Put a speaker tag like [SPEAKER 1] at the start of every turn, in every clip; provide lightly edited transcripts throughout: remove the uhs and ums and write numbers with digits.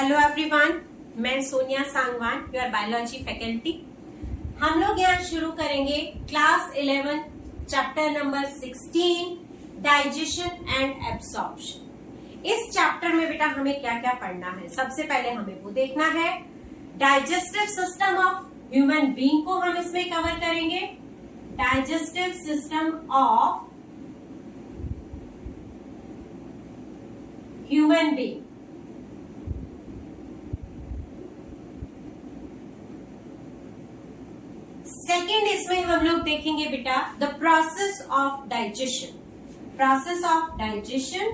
[SPEAKER 1] Hello everyone, मैं Sonia Sangwan, your biology faculty. हम लोग यहाँ शुरू करेंगे class 11 chapter number 16 digestion and absorption. इस चैप्टर में बेटा हमें क्या क्या पढ़ना है? सबसे पहले हमें वो देखना है digestive system of human being को हम इसमें कवर करेंगे। Digestive system of human being. Second इसमें हम लोग देखेंगे बेटा the process of digestion. Process of digestion,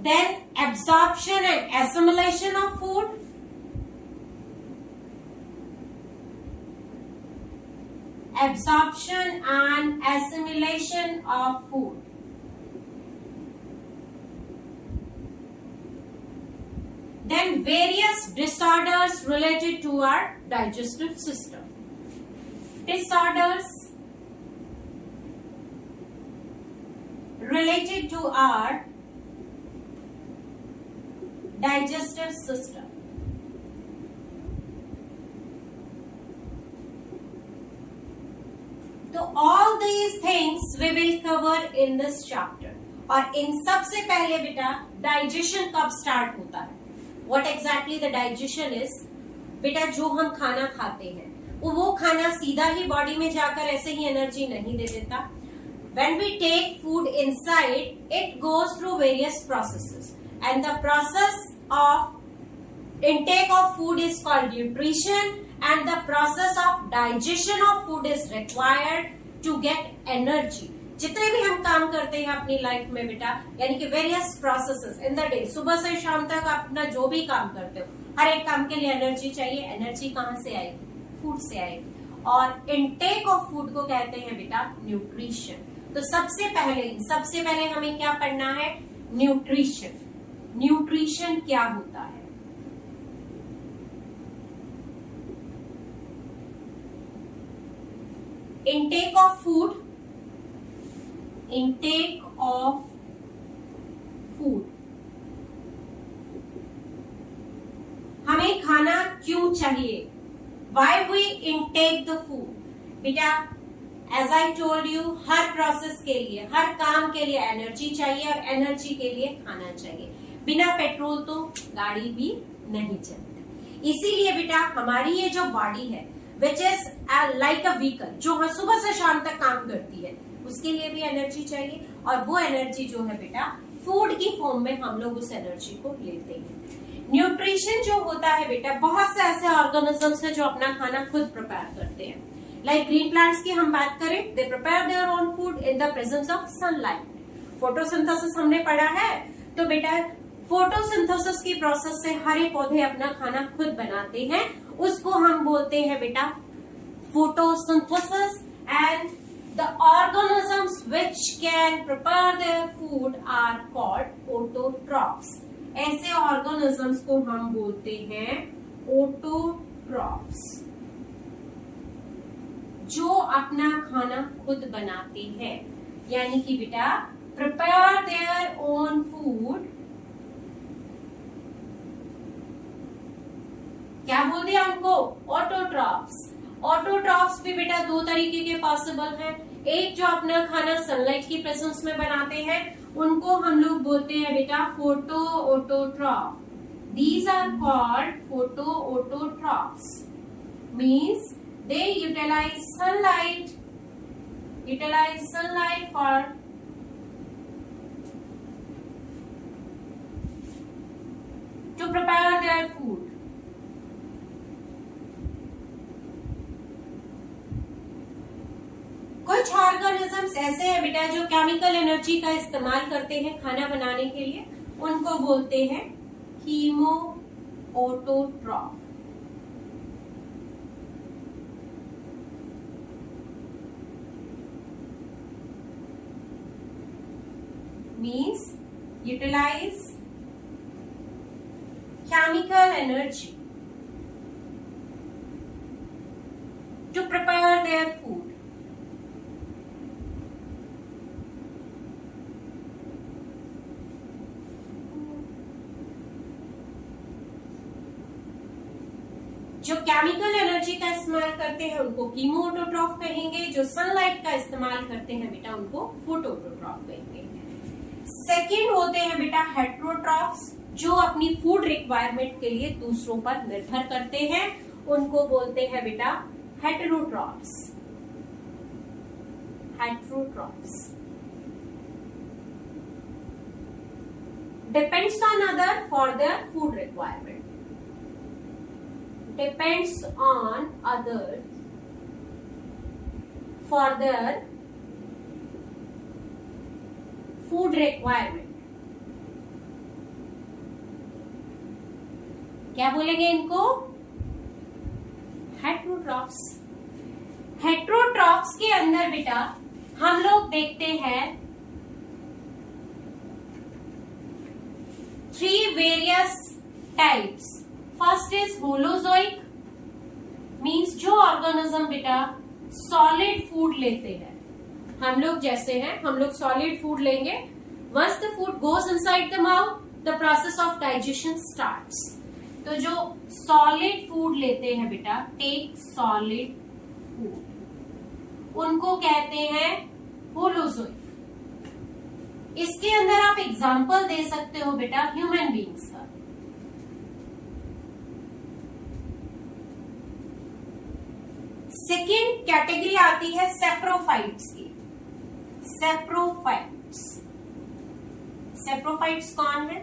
[SPEAKER 1] then absorption and assimilation of food, absorption and assimilation of food, then various disorders related to our digestive system. Disorders related to our digestive system. तो all these things we will cover in this chapter। और इन सबसे पहले बेटा digestion कब start होता है? What exactly the digestion is? बेटा जो हम खाना खाते हैं वो खाना सीधा ही बॉडी में जाकर ऐसे ही एनर्जी नहीं दे देता। When we take food inside, it goes through various processes, and the process of intake of food is called nutrition, and the process of digestion of food is required to get energy। जितने भी हम काम करते हैं अपनी life में बेटा, यानी कि various processes in the day, सुबह से शाम तक अपना जो भी काम करते हो, हर एक काम के लिए एनर्जी चाहिए। एनर्जी कहाँ से आएगी? फूड से आएगी। और इनटेक ऑफ फूड को कहते हैं बेटा न्यूट्रिशन। तो सबसे पहले हमें क्या पढ़ना है? न्यूट्रिशन। न्यूट्रिशन क्या होता है? Intake of food, intake of food। हमें खाना क्यों चाहिए? Why we intake the food? बेटा as I told you, her process के लिए, हर काम के लिए एनर्जी चाहिए, और एनर्जी के लिए खाना चाहिए। बिना पेट्रोल तो गाड़ी भी नहीं चलती। इसीलिए बेटा हमारी ये जो बॉडी है which is like a vehicle, जो हम सुबह से शाम तक काम करती है, उसके लिए भी एनर्जी चाहिए। और वो एनर्जी जो है बेटा फूड की फॉर्म में हम लोग उस एनर्जी को लेते हैं। न्यूट्रिशन जो होता है बेटा, बहुत से ऐसे ऑर्गेनिजम्स हैं जो अपना खाना खुद प्रिपेयर करते हैं। लाइक ग्रीन प्लांट्स की हम बात करें, they prepare their own food in the presence of sunlight. Photosynthesis हमने पढ़ा है, तो बेटा फोटोसिंथेसिस की प्रोसेस से हरे पौधे अपना खाना खुद बनाते हैं, उसको हम बोलते हैं बेटा photosynthesis. And the organisms which can prepare their food are called autotrophs. ऐसे ऑर्गेनिजम्स को हम बोलते हैं ऑटोट्रॉफ्स, जो अपना खाना खुद बनाते हैं, यानी कि बेटा प्रिपेयर देयर ओन फूड। क्या बोल दिया उनको? ऑटोट्रॉफ्स। ऑटोट्रॉफ्स भी बेटा दो तरीके के पॉसिबल हैं। एक जो अपना खाना सनलाइट की प्रेजेंस में बनाते हैं, उनको हम लोग बोलते हैं बेटा photo autotroph. These are called photo autotrophs, means they utilize sunlight for to prepare their food. कुछ ऑर्गेनिजम्स ऐसे हैं बेटा जो केमिकल एनर्जी का इस्तेमाल करते हैं खाना बनाने के लिए, उनको बोलते हैं chemo autotroph. Means utilize chemical energy to prepare their food। जो केमिकल एनर्जी का इस्तेमाल करते हैं उनको कीमो ऑटोट्रॉफ कहेंगे, जो सनलाइट का इस्तेमाल करते हैं बेटा उनको फोटो ऑटोट्रॉफ कहेंगे। सेकेंड होते हैं बेटा हेट्रोट्रॉफ्स, जो अपनी फूड रिक्वायरमेंट के लिए दूसरों पर निर्भर करते हैं, उनको बोलते हैं बेटा heterotrophs. Heterotrophs depends on other for their food requirement, depends on others for their food requirement। क्या बोलेंगे इनको? हेट्रोट्रॉफ्स। हेट्रोट्रॉफ्स के अंदर बेटा हम लोग देखते हैं 3 various types. First is holozoic, means जो ऑर्गेनिज्म बेटा सॉलिड फूड लेते हैं, हम लोग जैसे हैं, हम लोग सॉलिड फूड लेंगे, once the food goes inside the mouth the process of digestion starts. तो जो सॉलिड फूड लेते हैं बेटा, टेक सॉलिड फूड, उनको कहते हैं होलोजोइक। इसके अंदर आप एग्जांपल दे सकते हो बेटा ह्यूमन बीइंग्स का। सेकेंड कैटेगरी आती है सेप्रोफाइट्स की। सेप्रोफाइट्स, सेप्रोफाइट्स कौन है?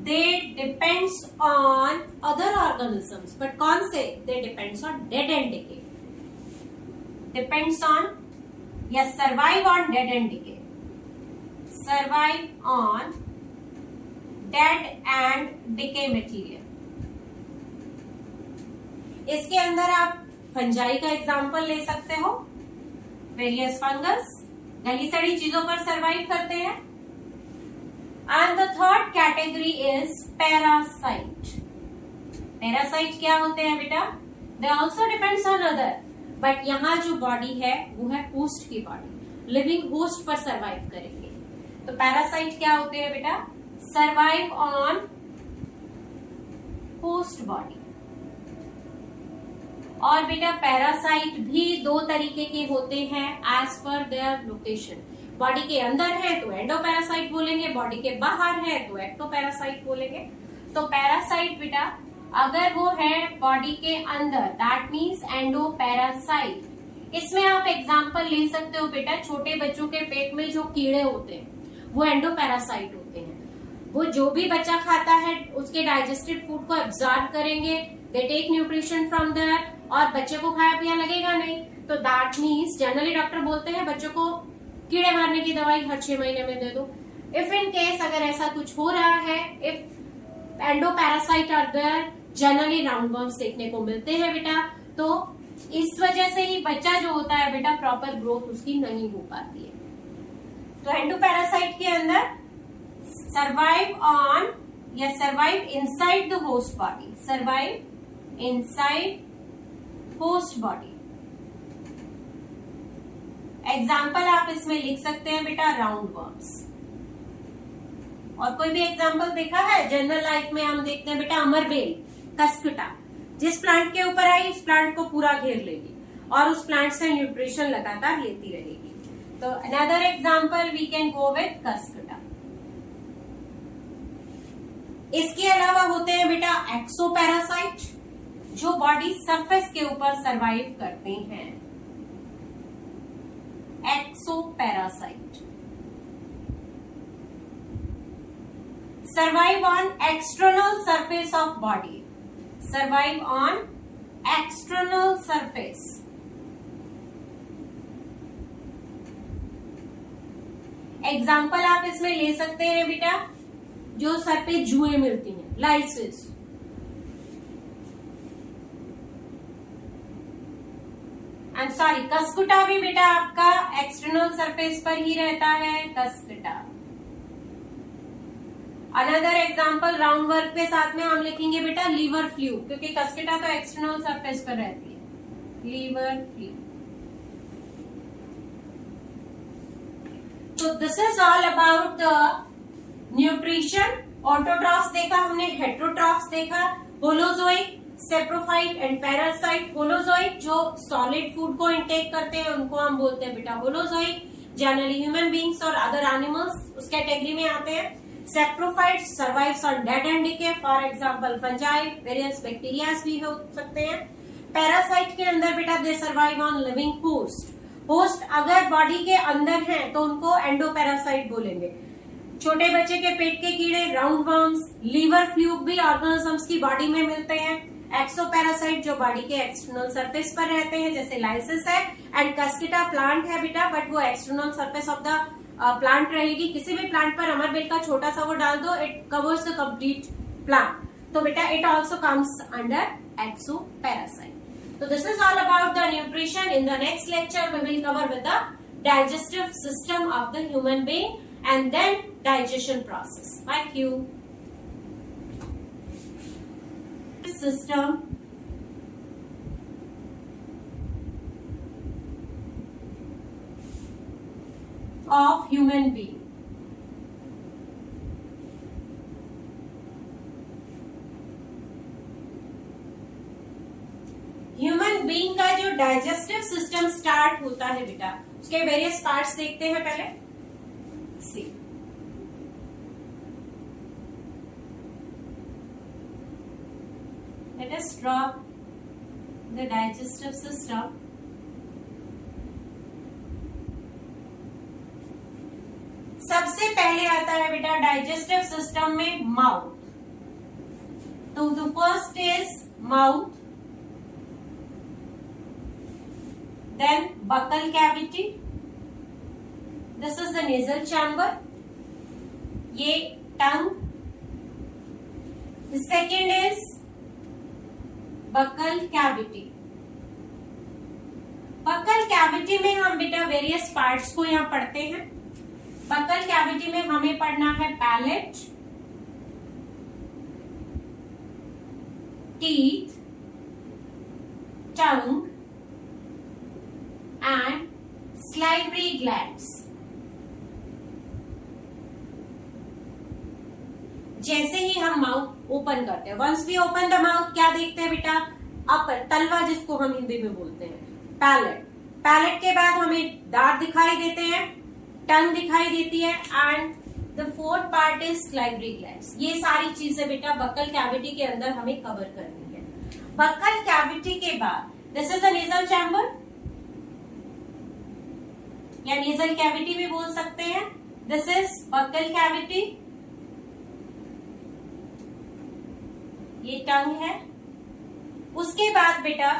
[SPEAKER 1] They depends on other organisms, but कौन से? They depends on dead and decay, depends on या survive on dead and decay, survive on dead and decay material. इसके अंदर आप फंजाई का एग्जाम्पल ले सकते हो, वेरियस फंगस गली सड़ी चीजों पर सरवाइव करते हैं। And the third category is parasite. Parasite क्या होते हैं बेटा? They also depends on other, but यहाँ जो बॉडी है वो है होस्ट की बॉडी, लिविंग होस्ट पर सरवाइव करेंगे। तो पैरासाइट क्या होते हैं बेटा? Survive on host body. और बेटा पैरासाइट भी 2 तरीके के होते हैं as per their location. Body के अंदर है तो एंडोपैरासाइट बोलेंगे, बॉडी के बाहर है तो एक्टोपैरासाइट बोलेंगे। तो पैरासाइट बेटा अगर वो है बॉडी के अंदर, दैट मीन्स एंडोपैरासाइट। इसमें आप एग्जांपल ले सकते हो बेटा, छोटे बच्चों के पेट में जो कीड़े होते हैं वो एंडोपैरासाइट होते हैं। वो जो भी बच्चा खाता है उसके डाइजेस्टेड फूड को एब्जॉर्ब करेंगे, they take nutrition from there, और बच्चे को खाया पिया लगेगा नहीं, तो दैट मीन्स जनरली डॉक्टर बोलते हैं बच्चों को कीड़े मारने की दवाई हर 6 महीने में दे दो। इफ इन केस अगर ऐसा कुछ हो रहा है, if endoparasite are there, generally roundworms देखने को मिलते हैं बेटा, तो इस वजह से ही बच्चा जो होता है बेटा प्रॉपर ग्रोथ उसकी नहीं हो पाती है। तो एंडोपैरासाइट के अंदर सर्वाइव ऑन या survive inside the host body, survive inside host body. Example आप इसमें लिख सकते हैं बेटा राउंडवर्म्स। और कोई भी एग्जाम्पल देखा है? जनरल लाइफ में हम देखते हैं बेटा अमरबेल, कस्कुटा, जिस प्लांट के ऊपर आई उस प्लांट को पूरा घेर लेगी और उस प्लांट से न्यूट्रिशन लगातार लेती रहेगी। तो another example we can go with cuscuta. इसके अलावा होते हैं बेटा एक्सोपैरासाइट, जो बॉडी सरफेस के ऊपर सरवाइव करते हैं। Exoparasite survive on external surface of body, survive on external surface. Example आप इसमें ले सकते हैं बेटा, जो सर पे जुएं मिलती हैं, lysis. I am sorry, Cuscuta भी बेटा आपका एक्सटर्नल सरफेस पर ही रहता है, Cuscuta. Another example round work के साथ में हम लिखेंगे बेटा लीवर फ्लू, क्योंकि कस्कुटा तो एक्सटर्नल सरफेस पर रहती है, लीवर फ्लू। तो this is all about the nutrition. Autotrophs देखा हमने, हेट्रोट्रॉफ्स देखा, होलोजोइक, सेप्रोफाइट एंड पैरासाइट। होलोजोइट जो सॉलिड फूड को इंटेक करते हैं उनको हम बोलते हैं बेटा होलोजोइट। जनरली ह्यूमन बींग्स और अदर एनिमल्स उस कैटेगरी में आते हैं। Saprophyte survives on dead and decay, for example fungi, various bacterias भी हो सकते हैं। पैरासाइट के अंदर बेटा दे survive on living host. Host अगर बॉडी के अंदर हैं तो उनको एंडोपैरासाइट बोलेंगे। छोटे बच्चे के पेट के कीड़े, राउंड वर्म्स, लीवर फ्लूक भी ऑर्गेनिजम्स की बॉडी में मिलते हैं। एक्सोपैरासाइट जो बॉडी के एक्सटर्नल सरफेस पर रहते हैं, जैसे लाइसिस है। एंड कस्केटा प्लांट है बेटा, बट वो external surface of the plant रहेगी। किसी भी प्लांट पर अमर बेल का छोटा सा वो डाल दो, it covers the complete plant. तो बेटा it also comes under exoparasite. So this is all about the nutrition. In the next lecture, we will cover with the digestive system of the human being and then digestion process. Thank you. System of human being. Human being का जो digestive system start होता है बेटा, उसके various parts देखते हैं पहले। See let us draw the digestive system. सबसे पहले आता है बेटा डाइजेस्टिव सिस्टम में माउथ। तो the first is mouth, then buccal cavity, this is the nasal chamber, ये tongue, the second is buccal cavity। buccal cavity में हम बेटा वेरियस पार्ट्स को यहाँ पढ़ते हैं। buccal cavity में हमें पढ़ना है palette, teeth, tongue and salivary glands। जैसे ही हम माउथ ओपन करते हैं, once we open the mouth क्या देखते हैं बेटा, अपर तलवा जिसको हम हिंदी में बोलते हैं, पैलेट। पैलेट के बाद हमें दांत दिखाई देते हैं, टंग दिखाई देती है and the fourth part is salivary glands। ये सारी चीजें बेटा बक्कल कैविटी के अंदर हमें कवर करनी है। बक्कल कैविटी के बाद this is the nasal chamber या नेजल कैविटी भी बोल सकते हैं। दिस इज बक्कल कैविटी, ये टंग है। उसके बाद बेटा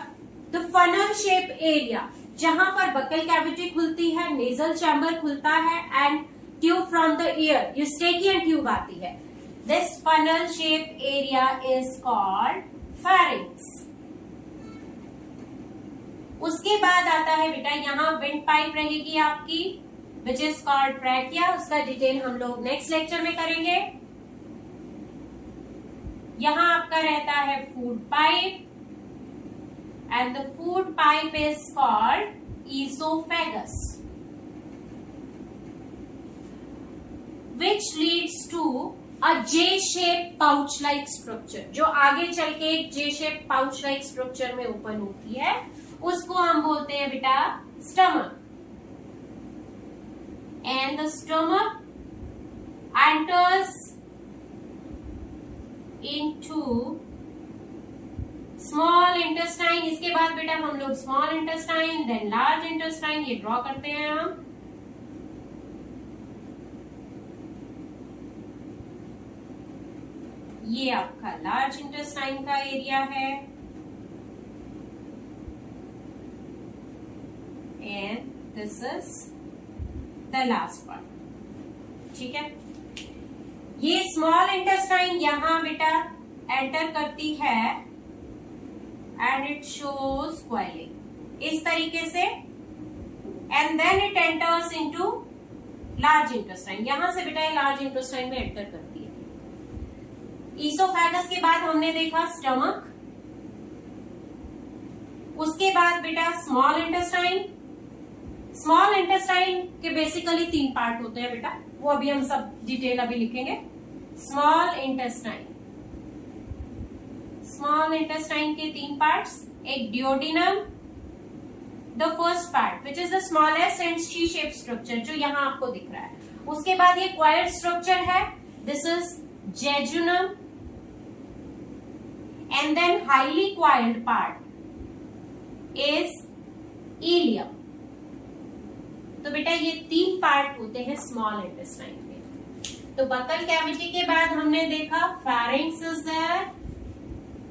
[SPEAKER 1] द फनल शेप एरिया, जहां पर बक्कल कैविटी खुलती है, नेजल चैम्बर खुलता है and tube from the year, Eustachian tube आती है। This funnel shape area is called pharynx. उसके बाद आता है बेटा यहाँ विंड पाइप रहेगी आपकी, विच इज कॉल्ड ट्रैकिया। उसका डिटेल हम लोग नेक्स्ट लेक्चर में करेंगे। यहाँ आपका रहता है food pipe and the food pipe is called oesophagus, which leads to a J shape pouch like structure, जो आगे चल के एक J shape pouch like structure में ओपन होती है, उसको हम बोलते हैं बेटा stomach. And the stomach enters into small intestine. इसके बाद बेटा हम लोग small intestine then large intestine ये ड्रॉ करते हैं हम। ये आपका लार्ज इंटेस्टाइन का एरिया है and this is the last part। ठीक है, ये स्मॉल इंटेस्टाइन यहां बेटा एंटर करती है एंड इट शोज स्क्वेलिंग इस तरीके से, and then it enters into large intestine. यहां से बेटा ये लार्ज इंटेस्टाइन में एंटर करती है। ईसोफेगस के बाद हमने देखा स्टमक, उसके बाद बेटा स्मॉल इंटेस्टाइन। स्मॉल इंटेस्टाइन के बेसिकली 3 पार्ट होते हैं बेटा, वो अभी हम सब डिटेल अभी लिखेंगे। स्मॉल इंटेस्टाइन, स्मॉल इंटेस्टाइन के 3 पार्ट्स, एक duodenum, the first part which is the smallest and C shape structure जो यहां आपको दिख रहा है। उसके बाद ये क्वायर्ड स्ट्रक्चर है, this is jejunum, and then highly coiled part is ileum. तो बेटा ये 3 पार्ट होते हैं स्मॉल इंटेस्टाइन के। तो बकल कैविटी के बाद हमने देखा pharynx is there,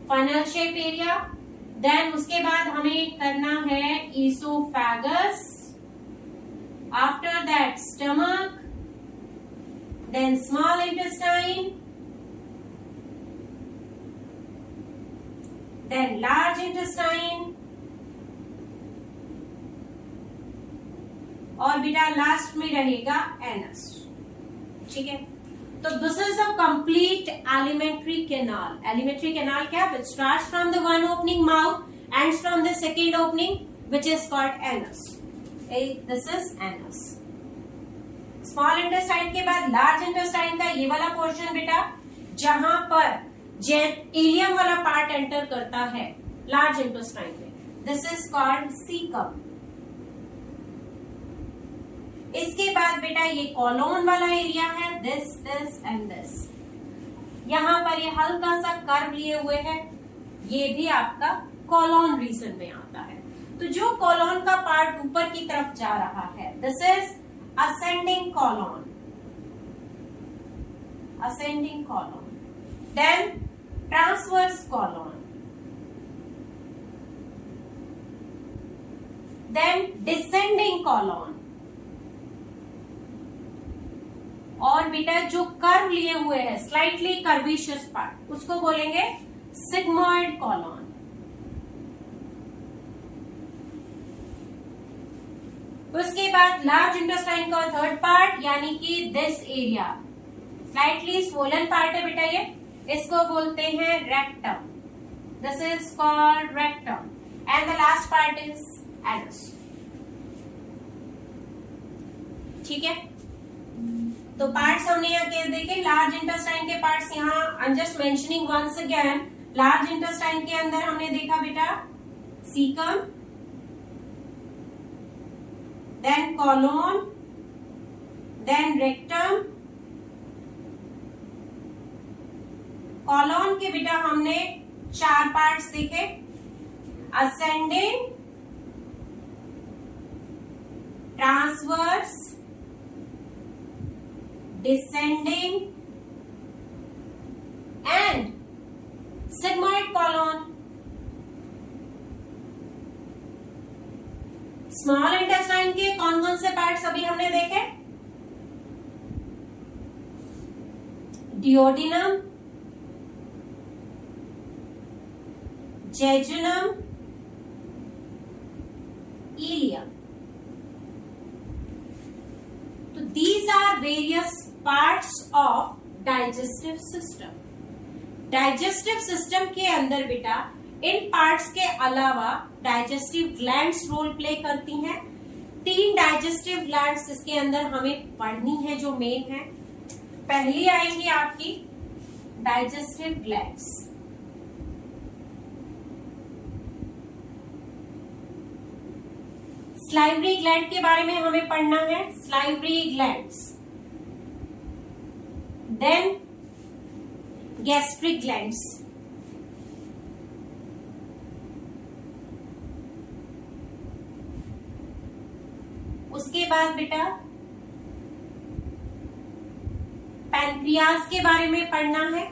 [SPEAKER 1] funnel shape area, then उसके बाद हमें करना है oesophagus, after that stomach, then small intestine, then large intestine, और बेटा लास्ट में रहेगा एनस। ठीक है, तो this is a complete alimentary canal. Alimentary canal क्या? Which starts from the one opening mouth and from the second opening which is called anus. This is anus. Small intestine के बाद लार्ज इंटेस्टाइन का ये वाला portion बेटा जहां पर ilium वाला पार्ट एंटर करता है लार्ज इंटेस्टाइन में, दिस इज कॉल्ड सीकम। इसके बाद बेटा ये कॉलोन वाला एरिया है, दिस एंड दिस। यहां पर ये हल्का सा कर्व लिए हुए है, ये भी आपका कॉलोन रीजन में आता है। तो जो कॉलोन का पार्ट ऊपर की तरफ जा रहा है, this is ascending colon, ascending colon, then transverse colon, then descending colon, और बेटा जो कर्व लिए हुए है स्लाइटली कर्विशियस पार्ट उसको बोलेंगे सिग्मॉइड कॉलोन। उसके बाद लार्ज इंटेस्टाइन का थर्ड पार्ट यानी कि this area slightly swollen part है बेटा, ये इसको बोलते हैं rectum, this is called rectum, and the last part is anus. ठीक है, तो पार्ट्स हमने यहाँ के देखे, लार्ज इंटेस्टाइन के पार्ट्स यहाँ I am just mentioning once again. Large intestine के अंदर हमने देखा बेटा caecum, then colon, then rectum. Colon के बेटा हमने 4 पार्ट्स देखे, ascending, transverse, descending and sigmoid colon। Small intestine के कौन कौन से पार्ट्स अभी हमने देखे? Duodenum, jejunum, ileum. तो these are various parts of digestive system। Digestive system के अंदर बेटा इन पार्ट्स के अलावा डाइजेस्टिव ग्लैंड्स रोल प्ले करती हैं। 3 डाइजेस्टिव ग्लैंड्स इसके अंदर हमें पढ़नी है जो मेन है। पहली आएंगी आपकी डाइजेस्टिव ग्लैंड्स, स्लाइवरी ग्लैंड के बारे में हमें पढ़ना है, salivary glands, then gastric glands, उसके बाद बेटा पैनक्रियाज के बारे में पढ़ना है।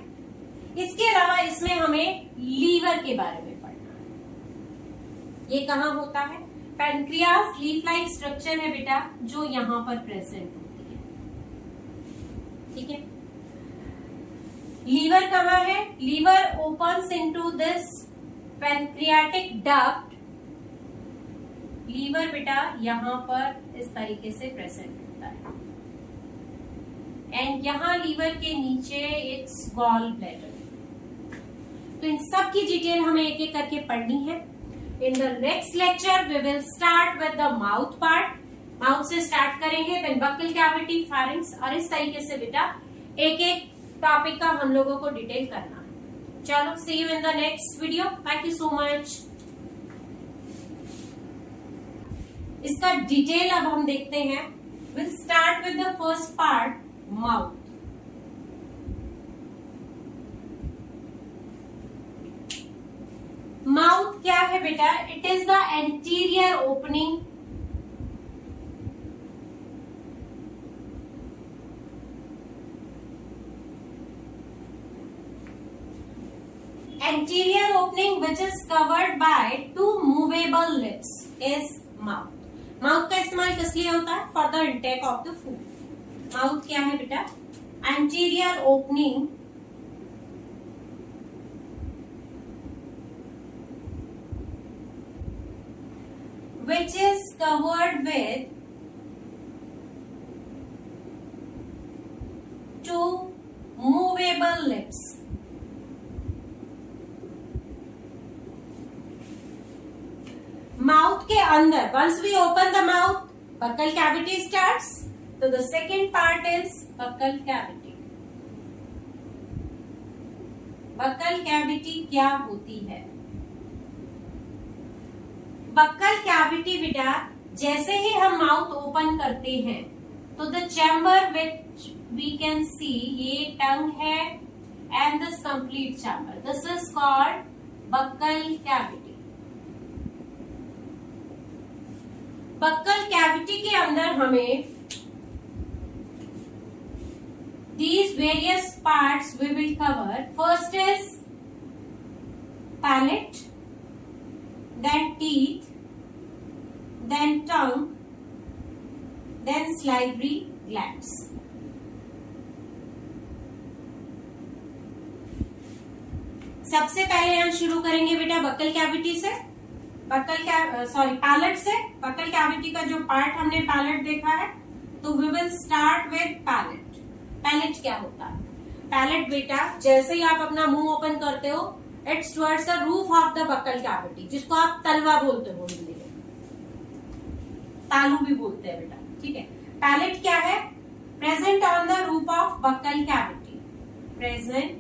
[SPEAKER 1] इसके अलावा इसमें हमें लीवर के बारे में पढ़ना है। ये कहाँ होता है? पैनक्रियाज लीफ लाइक स्ट्रक्चर है बेटा जो यहां पर प्रेजेंट होती है। ठीक है, लीवर कहाँ है? Liver opens into this pancreatic duct. Liver बेटा यहां पर इस तरीके से प्रेजेंट होता है, एंड यहां लीवर के नीचे इट्स गॉल ब्लैडर। तो इन सब की डिटेल हमें एक एक करके पढ़नी है। In the next lecture we will start with the mouth part. Mouth से स्टार्ट करेंगे, देन बक्कल कैविटी, फेरिंक्स, और इस तरीके से बेटा एक एक टॉपिक का हम लोगों को डिटेल करना है। चलो, see you in the next video. Thank you so much. इसका डिटेल अब हम देखते हैं। Will start with the first part, mouth. Mouth क्या है बेटा? It is the anterior opening which is covered by two movable lips is mouth. Mouth का इस्तेमाल किस लिए होता है? For the intake of the food. Mouth क्या है बेटा? Anterior opening which is covered with two movable lips. Mouth के अंदर, once we open the mouth, buccal cavity starts. तो the second part is buccal cavity. Buccal cavity क्या होती है? Buccal cavity बेटा, जैसे ही हम माउथ ओपन करते हैं तो the chamber which we can see, ये टंग है and this complete chamber, this is called buccal cavity. Buccal cavity के अंदर हमें these various parts we will cover. First is palate, then teeth, then tongue, then salivary glands. सबसे पहले हम शुरू करेंगे बेटा बक्कल कैविटी से, पैलेट से। बक्कल कैविटी का जो पार्ट हमने पैलेट देखा है, तो we will start with palate. Palate क्या होता है? पैलेट बेटा, जैसे ही आप अपना मुंह ओपन करते हो, it's towards the roof of the buccal cavity, जिसको आप तलवा बोलते हो हिंदी में, तालू भी बोलते हैं बेटा, ठीक है। पैलेट क्या है? Present on the roof of buccal cavity, present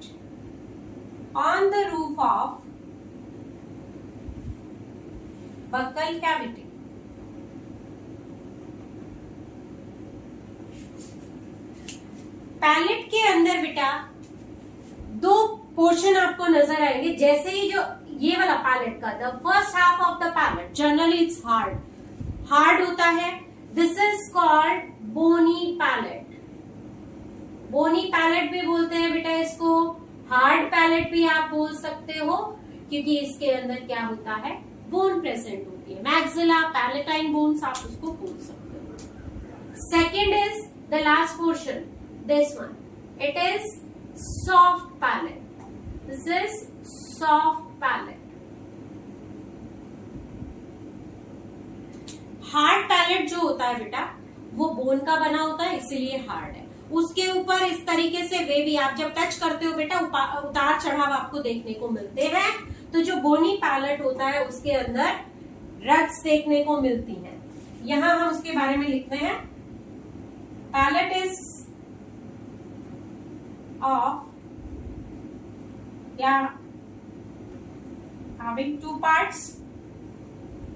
[SPEAKER 1] on the roof of buccal cavity. Palate के अंदर बेटा दो पोर्शन आपको नजर आएंगे। जैसे ही जो ये वाला पैलेट का the first half of the palate, generally it's hard होता है। This is called bony palate. Bony palate भी बोलते हैं बेटा इसको, हार्ड पैलेट भी आप बोल सकते हो, क्योंकि इसके अंदर क्या होता है? बोन प्रेजेंट होती है, मैक्सिला, पैलेटाइन बोन्स आप उसको बोल सकते हो। Second is the last portion, this one, it is soft palate. This is soft palate. Hard palate जो होता है बेटा, वो बोन का बना होता है, इसीलिए हार्ड है। उसके ऊपर इस तरीके से वेवी, आप जब टच करते हो बेटा, उतार चढ़ाव आपको देखने को मिलते हैं। तो जो बोनी पैलेट होता है उसके अंदर रग्स देखने को मिलती हैं। यहां हम उसके बारे में लिखते हैं, palate is of having two parts,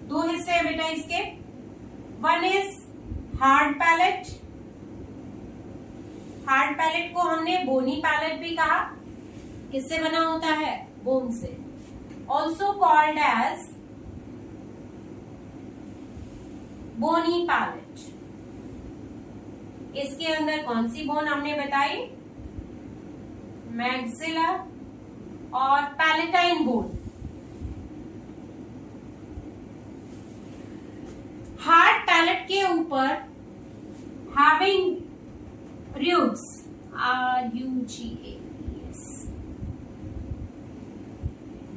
[SPEAKER 1] दो हिस्से हैं बेटा इसके। One is hard palate. Hard palate को हमने बोनी पैलेट भी कहा। किससे बना होता है? बोन से। ऑल्सो कॉल्ड एज बोनी पैलेट। इसके अंदर कौन सी बोन हमने बताई? मैक्सिला और पैलेटाइन बोन। हार्ड पैलेट के ऊपर having roots, RUGAS,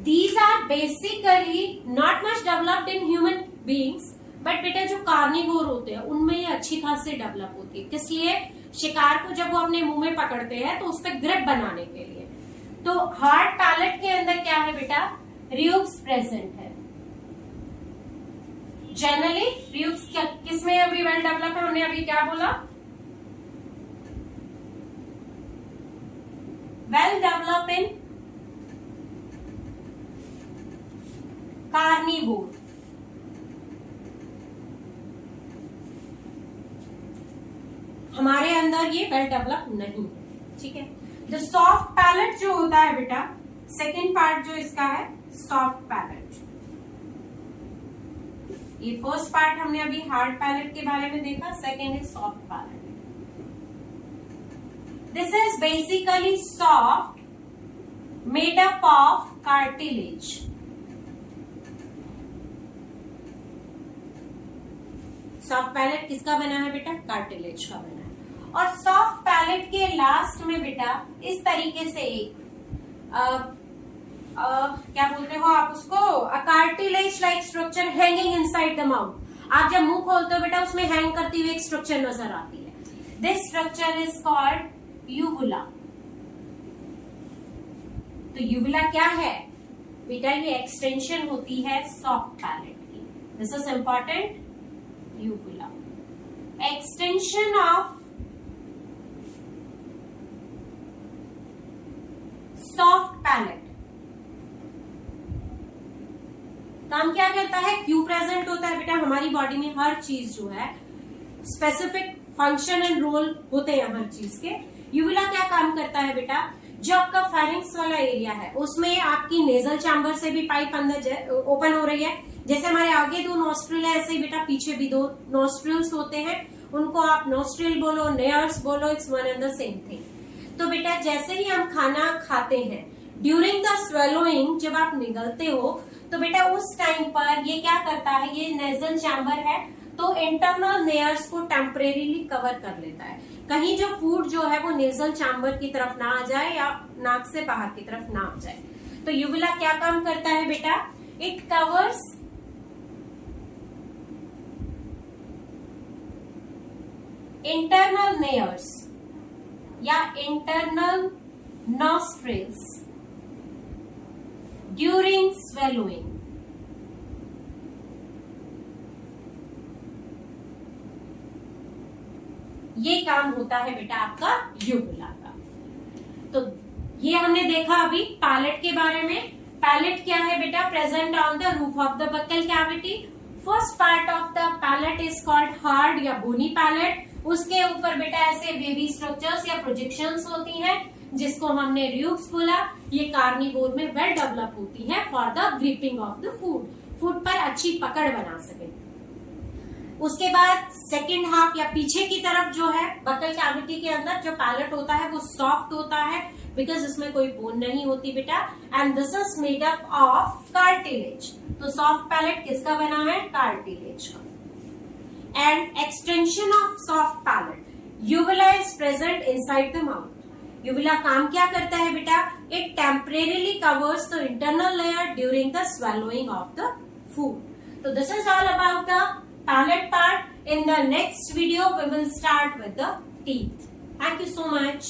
[SPEAKER 1] these are basically not much developed in human beings, but बेटा जो कार्निवोर होते हैं उनमें ये अच्छी खासी डेवलप होती है। किस लिए? शिकार को जब वो अपने मुंह में पकड़ते हैं तो उस पर ग्रिप बनाने के लिए। तो हार्ड पैलेट के अंदर क्या है बेटा? र्यूक्स प्रेजेंट है। जनरली र्यूक्स किसमें अभी वेल डेवलप है? हमने अभी क्या बोला? Well develop in carnivore. हमारे अंदर ये वेल डेवलप नहीं है, ठीक है। द सॉफ्ट पैलेट जो होता है बेटा, सेकेंड पार्ट जो इसका है सॉफ्ट पैलेट। ये फर्स्ट पार्ट हमने अभी हार्ड पैलेट के बारे में देखा, second is soft palate. This is basically soft, made up of cartilage. Soft palate किसका बना है बेटा? कार्टिलेज का बना है। और सॉफ्ट पैलेट के लास्ट में बेटा इस तरीके से एक क्या बोलते हो आप उसको, cartilage like structure hanging inside the mouth. आप जब मुंह खोलते हो बेटा उसमें हैंग करती हुई एक स्ट्रक्चर नजर आती है। This structure is called uvula. तो यूवुला क्या है बेटा? ये एक्सटेंशन होती है सॉफ्ट पैलेट की। This is important, uvula extension of soft palette. काम क्या करता है? क्यों प्रेजेंट होता है बेटा? हमारी बॉडी में हर चीज जो है स्पेसिफिक फंक्शन एंड रोल होते हैं हर चीज के। यूवुला क्या काम करता है बेटा? जो आपका फेरिंक्स वाला एरिया है उसमें आपकी नेजल चैम्बर से भी पाइप अंदर ओपन हो रही है। जैसे हमारे आगे दो नॉस्ट्रिल है, ऐसे ही बेटा पीछे भी दो नॉस्ट्रिल्स होते हैं। उनको आप नॉस्ट्रिल बोलो, नेयर्स बोलो, it's one and the same thing. तो बेटा जैसे ही हम खाना खाते हैं, ड्यूरिंग द स्वेलोइंग, जब आप निगलते हो तो बेटा उस टाइम पर ये क्या करता है, ये नेजल चैम्बर है तो इंटरनल लेयर्स को टेम्परेरीली कवर कर लेता है। कहीं जो फूड जो है वो नेजल चैम्बर की तरफ ना आ जाए या नाक से बाहर की तरफ ना आ जाए। तो यूवुला क्या काम करता है बेटा? इट कवर्स इंटरनल लेयर्स या इंटरनल नॉस्ट्रिल्स ड्यूरिंग स्वेलोइंग। ये काम होता है बेटा आपका यूवुला का। तो ये हमने देखा अभी पैलेट के बारे में। पैलेट क्या है बेटा? Present on the roof of the buccal cavity. First part of the palate is called hard या बोनी पैलेट। उसके ऊपर बेटा ऐसे वेवी स्ट्रक्चर्स या प्रोजेक्शंस होती हैं जिसको हमने र्यूब्स बोला। ये कार्निवोर में वेल डेवलप होती है for the gripping of the food पर अच्छी पकड़ बना सके। उसके बाद सेकेंड हाफ या पीछे की तरफ जो है बकल कैविटी के अंदर जो पैलेट होता है वो सॉफ्ट होता है बिकॉज इसमें कोई बोन नहीं होती बेटा। And this is made up of cartilage. तो सॉफ्ट पैलेट किसका बना है? कार्टिलेज का। And extension of soft palate, uvula is present inside the mouth. Uvula काम क्या करता है बेटा? It temporarily covers the internal layer during the swallowing of the food. तो this is all about the palate part. In the next video we will start with the teeth. Thank you so much.